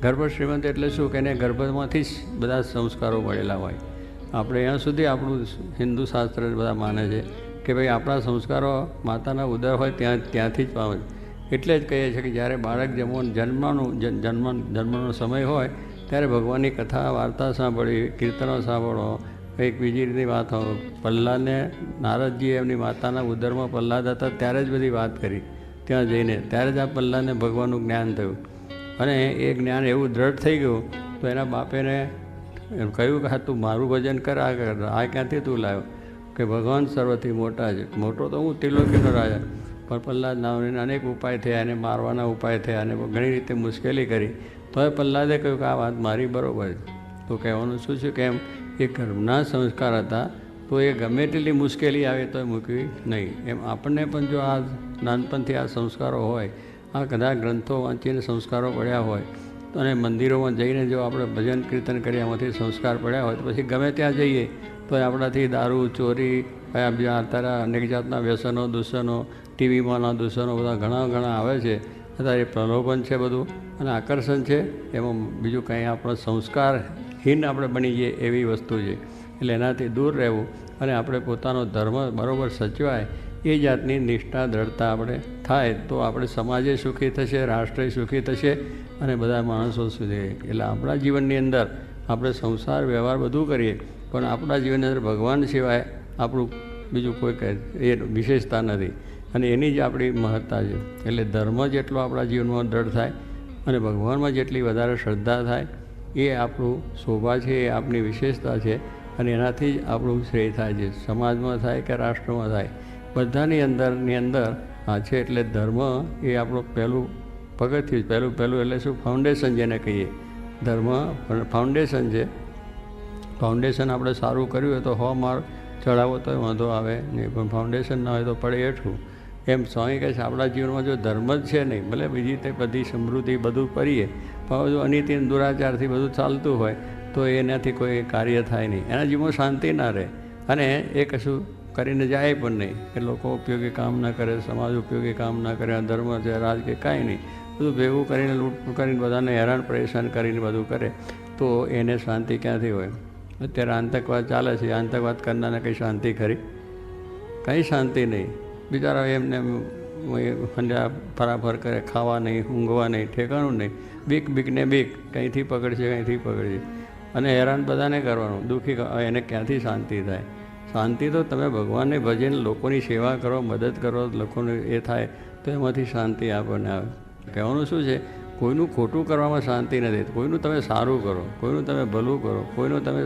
ગર્ભ શ્રીમંત એટલે શું કે એને ગર્ભમાંથી જ બધા સંસ્કારો મળેલા હોય. આપણે અહીંયા સુધી આપણું હિન્દુ શાસ્ત્ર બધા માને છે કે ભાઈ આપણા સંસ્કારો માતાના ઉદર હોય ત્યાંથી જ પામે. એટલે જ કહીએ છીએ કે જ્યારે બાળક જન્મનો સમય હોય ત્યારે ભગવાનની કથા વાર્તા સાંભળી, કીર્તનો સાંભળો, કંઈક બીજી રીતની વાત હોય. પ્રહલાદને નારદજી એમની માતાના ઉદરમાં પ્રહલાદ હતા ત્યારે જ બધી વાત કરી ત્યાં જઈને, ત્યારે જ આ પ્રહલાદને ભગવાનનું જ્ઞાન થયું. અને એ જ્ઞાન એવું દ્રઢ થઈ ગયું તો એના બાપેને એમ કહ્યું કે હા તું મારું ભજન કર, આ ક્યાંથી તું લાવ્યો? કે ભગવાન સર્વથી મોટા છે. મોટો તો હું ત્રિલોકીનો રાજા. પણ પ્રહલાદ નામને અનેક ઉપાય થયા, એને મારવાના ઉપાય થયા, અને ઘણી રીતે મુશ્કેલી કરી. તો એ પ્રહલાદે કહ્યું કે આ વાત મારી બરાબર છે. તો કહેવાનું શું છે કે એમ એ ગર્ભના સંસ્કાર હતા તો એ ગમે તેટલી મુશ્કેલી આવે તો એ મૂકવી નહીં. એમ આપણને પણ જો આ નાનપણથી આ સંસ્કારો હોય, આ બધા ગ્રંથો વાંચીને સંસ્કારો પડ્યા હોય અને મંદિરોમાં જઈને જો આપણે ભજન કીર્તન કરી એમાંથી સંસ્કાર પડ્યા હોય તો પછી ગમે ત્યાં જઈએ તો આપણાથી દારૂ, ચોરી, કયા બીજા અત્યારે અનેક જાતના વ્યસનો, દૂષણો, ટીવીમાંના દૂષણો બધા ઘણા આવે છે. અત્યારે પ્રલોભન છે બધું અને આકર્ષણ છે. એમાં બીજું કંઈ આપણો સંસ્કારહીન આપણે બની જઈએ એવી વસ્તુ છે. એટલે એનાથી દૂર રહેવું અને આપણે પોતાનો ધર્મ બરાબર સચવાય એ જાતની નિષ્ઠા, દ્રઢતા આપણે થાય તો આપણે સમાજે સુખી થશે, રાષ્ટ્ર સુખી થશે અને બધા માણસો સુધી. એટલે આપણા જીવનની અંદર આપણે સંસાર વ્યવહાર બધું કરીએ પણ આપણા જીવનની અંદર ભગવાન સિવાય આપણું બીજું કોઈ એ વિશેષતા નથી અને એની જ આપણી મહત્તા છે. એટલે ધર્મ જેટલો આપણા જીવનમાં દ્રઢ થાય અને ભગવાનમાં જેટલી વધારે શ્રદ્ધા થાય એ આપણું શોભા છે, એ આપણી વિશેષતા છે અને એનાથી જ આપણું શ્રેય થાય છે. સમાજમાં થાય કે રાષ્ટ્રમાં થાય, બધાની અંદર આ છે. એટલે ધર્મ એ આપણું પહેલું પગથિયું, પહેલું એટલે શું? ફાઉન્ડેશન જેને કહીએ. ધર્મ ફાઉન્ડેશન છે. ફાઉન્ડેશન આપણે સારું કર્યું હોય તો 100 માળ ચડાવો તો વાંધો આવે નહીં, પણ ફાઉન્ડેશન ના હોય તો પડે હેઠું. એમ સ્વામી કહે છે આપણા જીવનમાં જો ધર્મ જ છે નહીં, ભલે બીજી તે બધી સમૃદ્ધિ બધું કરીએ પણ જો અનિતિ દુરાચારથી બધું ચાલતું હોય તો એનાથી કોઈ કાર્ય થાય નહીં, એના જીવનમાં શાંતિ ના રહે અને એ કશું કરીને જાય પણ નહીં. કે લોકો ઉપયોગી કામ ના કરે, સમાજ ઉપયોગી કામ ના કરે, ધર્મ છે, રાજ કે કાંઈ નહીં, બધું ભેગું કરીને લૂંટ કરીને બધાને હેરાન પરેશાન કરીને બધું કરે તો એને શાંતિ ક્યાંથી હોય? અત્યારે આતંકવાદ ચાલે છે, આતંકવાદ કરનારને કંઈ શાંતિ ખરી? કંઈ શાંતિ નહીં. બિચારા એમને ફરાફર કરે, ખાવા નહીં, ઊંઘવા નહીં, ઠેકાણું નહીં, બીકને બીક, કંઈથી પકડશે અને હેરાન બધાને કરવાનું, દુઃખી. એને ક્યાંથી શાંતિ થાય? શાંતિ તો તમે ભગવાનને ભજીને લોકોની સેવા કરો, મદદ કરો, લોકોને એ થાય તો એમાંથી શાંતિ આપણને આવે. કહેવાનું શું છે? કોઈનું ખોટું કરવામાં શાંતિ નથી. કોઈનું તમે સારું કરો, કોઈનું તમે ભલું કરો, કોઈનું તમે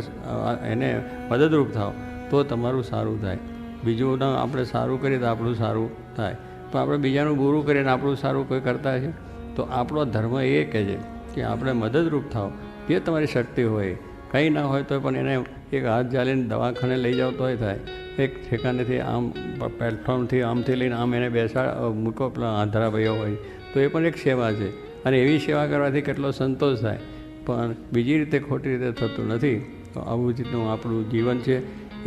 એને મદદરૂપ થાઓ તો તમારું સારું થાય. બીજું આપણે સારું કરીએ તો આપણું સારું થાય, પણ આપણે બીજાનું બુરું કરીને આપણું સારું કોઈ કરતા છે તો આપણો ધર્મ એ કહે છે કે આપણે મદદરૂપ થાઓ. જે તમારી શક્તિ હોય, કંઈ ના હોય તો પણ એને એક હાથ ઝાલીને દવાખાને લઈ જાવ તોય થાય. એક ઠેકાનેથી આમ પ્લેટફોર્મથી આમથી લઈને આમ એને મૂકો, પેલા આંધળા ભાઈઓ હોય તો એ પણ એક સેવા છે અને એવી સેવા કરવાથી કેટલો સંતોષ થાય. પણ બીજી રીતે ખોટી રીતે થતું નથી. તો આવું રીતનું આપણું જીવન છે.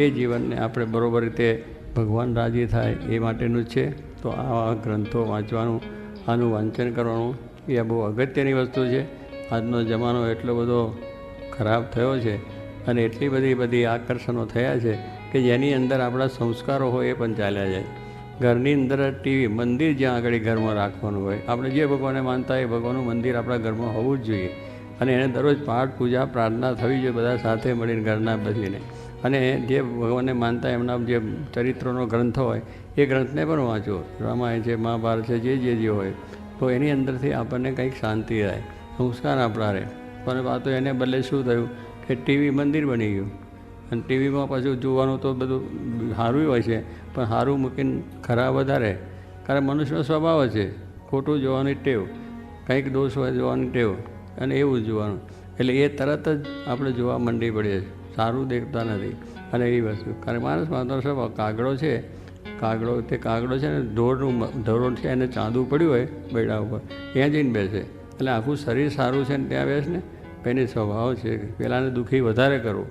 એ જીવનને આપણે બરાબર રીતે ભગવાન રાજી થાય એ માટેનું જ છે. તો આવા ગ્રંથો વાંચવાનું, આનું વાંચન કરવાનું એ બહુ અગત્યની વસ્તુ છે. આજનો જમાનો એટલો બધો ખરાબ થયો છે અને એટલી બધી આકર્ષણો થયા છે કે જેની અંદર આપણા સંસ્કારો હોય એ પણ ચાલ્યા જાય. ઘરની અંદર ટીવી, મંદિર જ્યાં આગળ ઘરમાં રાખવાનું હોય, આપણે જે ભગવાનને માનતા હોય એ ભગવાનનું મંદિર આપણા ઘરમાં હોવું જ જોઈએ અને એને દરરોજ પાઠ, પૂજા, પ્રાર્થના થવી જોઈએ બધા સાથે મળીને ઘરના બેસીને. અને જે ભગવાનને માનતા એમના જે ચરિત્રોનો ગ્રંથ હોય એ ગ્રંથને પણ વાંચો. રામાયણ છે, મહાભારત છે, જે હોય તો એની અંદરથી આપણને કંઈક શાંતિ રહે, સંસ્કાર આપણા રહે. પણ આ તો એને બદલે શું થયું કે ટીવી મંદિર બની ગયું અને ટીવીમાં પાછું જોવાનું તો બધું સારું હોય છે પણ સારું મૂકીને ખરાબ વધારે. કારણ મનુષ્યનો સ્વભાવ છે ખોટું જોવાની ટેવ, કંઈક દોષ હોય જોવાની ટેવ અને એવું જ જોવાનું. એટલે એ તરત જ આપણે જોવા માંડી પડીએ છીએ, સારું દેખતા નથી. અને એ વસ્તુ કારણ માણસ માત્ર સ્વભાવ કાગડો છે, કાગડો છે ને ધોરણ છે, એને ચાંદું પડ્યું હોય બૈડા ઉપર, ત્યાં જઈને બેસે. એટલે આખું શરીર સારું છે ને ત્યાં બેસે ને, એની સ્વભાવ છે પેલાને દુઃખી વધારે કરવો,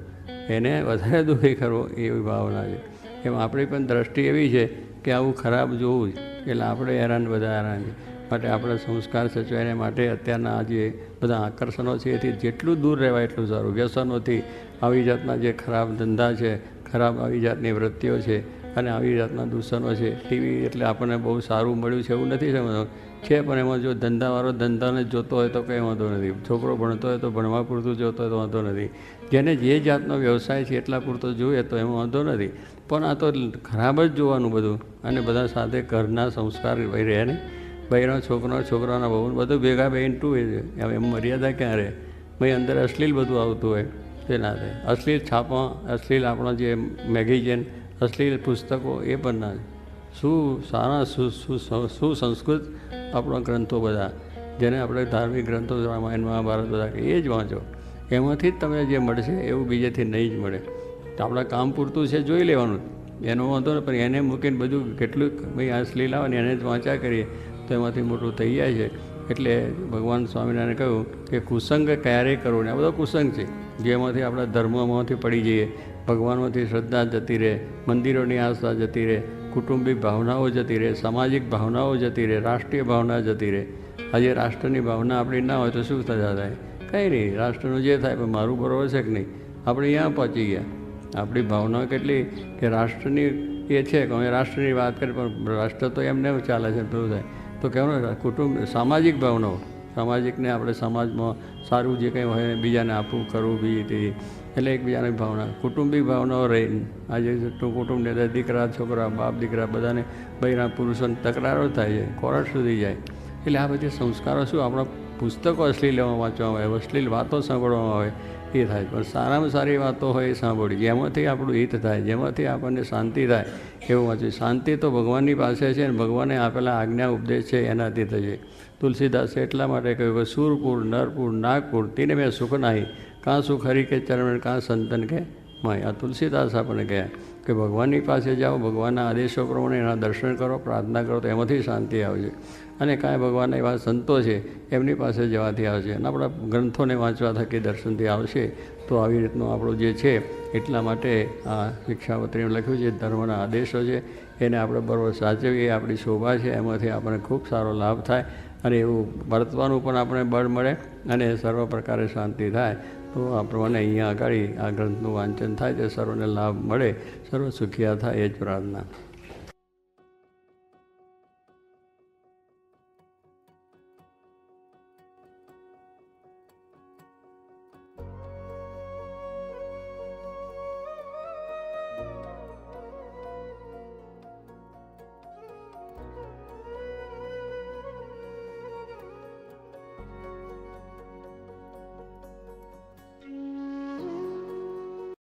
એને વધારે દુઃખી કરવો એવી ભાવના છે. એમ આપણી પણ દ્રષ્ટિ એવી છે કે આવું ખરાબ જોવું જ એટલે આપણે બધા હેરાન છે. માટે આપણે સંસ્કાર સચવાય માટે અત્યારના આ જે બધા આકર્ષણો છે એથી જેટલું દૂર રહેવાય એટલું સારું. વ્યસનોથી, આવી જાતના જે ખરાબ ધંધા છે, ખરાબ આવી જાતની વૃત્તિઓ છે અને આવી જાતના દૂષણો છે. ટીવી એટલે આપણને બહુ સારું મળ્યું છે એવું નથી સમજવાનું છે, પણ એમાં જો ધંધાવાળો ધંધાને જોતો હોય તો કંઈ વાંધો નથી. છોકરો ભણતો હોય તો ભણવા પૂરતું જોતો હોય તો વાંધો નથી. જેને જે જાતનો વ્યવસાય છે એટલા પૂરતો જોઈએ તો એમાં વાંધો નથી. પણ આ તો ખરાબ જ જોવાનું બધું. અને બધા સાથે ઘરના સંસ્કાર રહે ને, બહેનો છોકરાના બહુ બધું ભેગા બેન ટું છે. એમ મર્યાદા ક્યાં રહે? ભાઈ અંદર અશ્લીલ બધું આવતું હોય તે ના થાય. અશ્લીલ છાપા, અશ્લીલ આપણા જે મેગેઝિન, અશ્લીલ પુસ્તકો એ પણ ના. શું સારા સુસંસ્કૃત આપણા ગ્રંથો બધા, જેને આપણે ધાર્મિક ગ્રંથો રામાયણ મહાભારત બધા એ જ વાંચો. એમાંથી જ તમને જે મળશે એવું બીજેથી નહીં જ મળે. તો આપણા કામ પૂરતું છે જોઈ લેવાનું, એનો વાંધો ને. પણ એને મૂકીને બધું કેટલું ભાઈ અશ્લીલ આવે ને એને જ વાંચા કરીએ તો એમાંથી મોટું થઈ જાય છે. એટલે ભગવાન સ્વામિનારાયણે કહ્યું કે કુસંગ ક્યારેય કરવું ને. આ બધો કુસંગ છે જેમાંથી આપણા ધર્મમાંથી પડી જઈએ, ભગવાનમાંથી શ્રદ્ધા જતી રહે, મંદિરોની આસ્થા જતી રહે, કુટુંબિક ભાવનાઓ જતી રહે, સામાજિક ભાવનાઓ જતી રહે, રાષ્ટ્રીય ભાવના જતી રહે. આજે રાષ્ટ્રની ભાવના આપણી ના હોય તો શું થતા થાય? કંઈ નહીં. રાષ્ટ્રનું જે થાય પણ મારું બરોબર છે કે નહીં? આપણે અહીંયા પહોંચી ગયા. આપણી ભાવના કેટલી કે રાષ્ટ્રની એ છે કે અમે રાષ્ટ્રની વાત કરીએ પણ રાષ્ટ્ર તો એમને ચાલે છે પેલું થાય તો કહેવાનું કુટુંબ, સામાજિક ભાવનાઓ, સામાજિકને આપણે સમાજમાં સારું જે કંઈ હોય બીજાને આપવું કરવું બીજી તે, એટલે એકબીજાની ભાવના, કુટુંબિક ભાવનાઓ રહી. આજે કુટુંબની અંદર દીકરા છોકરા, બાપ દીકરા બધાને બૈરા પુરુષોની તકરારો થાય છે, કોર્ટ સુધી જાય. એટલે આ બધી સંસ્કારો શું આપણા પુસ્તકો અશ્લીલ વાંચવામાં આવે, અશ્લીલ વાતો સાંભળવામાં આવે એ થાય. પણ સારામાં સારી વાતો હોય એ સાંભળી, જેમાંથી આપણું હિત થાય, જેમાંથી આપણને શાંતિ થાય એવું વાંચવું. શાંતિ તો ભગવાનની પાસે છે ને ભગવાને આપેલા આજ્ઞા ઉપદેશ છે એનાથી થશે. તુલસીદાસે એટલા માટે કહ્યું કે સુરપુર નરપુર નાગપુર તીને મેં સુખ નાહી, કાં સુખ હરિ કે ચરણ કાં સંતન કે માય. આ તુલસીદાસ આપણને કહ્યા કે ભગવાનની પાસે જાઓ, ભગવાનના આદેશો પ્રમાણે એના દર્શન કરો, પ્રાર્થના કરો તો એમાંથી શાંતિ આવશે. અને કાંઈ ભગવાનના એવા સંતો છે એમની પાસે જવાથી આવશે અને આપણા ગ્રંથોને વાંચવા થકી દર્શનથી આવશે. તો આવી રીતનું આપણું જે છે એટલા માટે આ શિક્ષાપત્રીમાં લખ્યું છે ધર્મના આદેશો છે એને આપણે બરોબર સાચવીએ, એ આપણી શોભા છે. એમાંથી આપણને ખૂબ સારો લાભ થાય અને એવું વર્તવાનું પણ આપણે બળ મળે અને સર્વ પ્રકારે શાંતિ થાય. તો આ પ્રમાણે અહીંયા આગળ આ ગ્રંથનું વાંચન થાય તે સર્વને લાભ મળે, સર્વ સુખિયા થાય એ જ પ્રાર્થના.